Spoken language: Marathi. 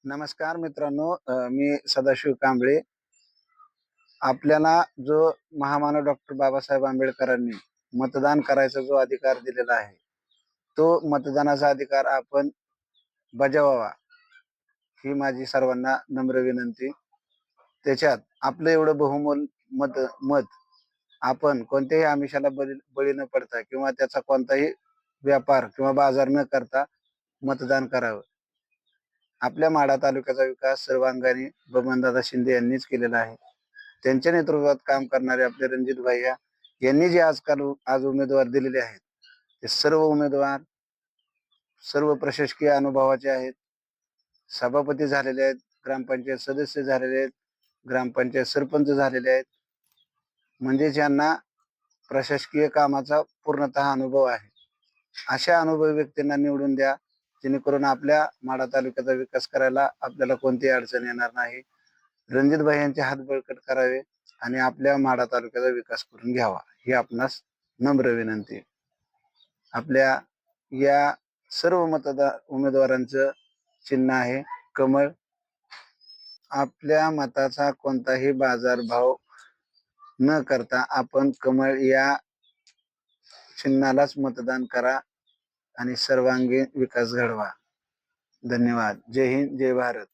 नमस्कार मित्रांनो, मी सदाशिव कांबळे. आपल्याला जो महामानव डॉक्टर बाबासाहेब आंबेडकरांनी मतदान करायचा जो अधिकार दिलेला आहे, तो मतदानाचा अधिकार आपण बजावावा, ही माझी सर्वांना नम्र विनंती. त्याच्यात आपलं एवढं बहुमोल मत मत आपण कोणत्याही आमिषाला बळी न पडता किंवा त्याचा कोणताही व्यापार किंवा बाजार न करता मतदान करावं. आपल्या माढा तालुक्याचा विकास सर्वांगाने बबनदादा शिंदे यांनीच केलेला आहे. त्यांच्या नेतृत्वात काम करणारे आपले रणजित भैया यांनी जे आज उमेदवार दिलेले आहेत, ते सर्व उमेदवार सर्व प्रशासकीय अनुभवाचे आहेत. सभापती झालेले आहेत, ग्रामपंचायत सदस्य झालेले आहेत, ग्रामपंचायत सरपंच झालेले आहेत. म्हणजे ज्यांना प्रशासकीय कामाचा पूर्णतः अनुभव आहे. अशा अनुभवी व्यक्तींना निवडून द्या, जेणेकरून आपल्या माढा तालुक्याचा विकास करायला आपल्याला कोणतीही अडचण येणार नाही. रणजित भाई यांचे हात बळकट करावे आणि आपल्या माढा तालुक्याचा विकास करून घ्यावा, ही आपणास नम्र विनंती. आपल्या या सर्व उमेदवारांचं चिन्ह आहे कमळ. आपल्या मताचा कोणताही बाजारभाव न करता आपण कमळ या चिन्हालाच मतदान करा आणि सर्वांगीण विकास घडवा. धन्यवाद. जय हिंद, जय भारत.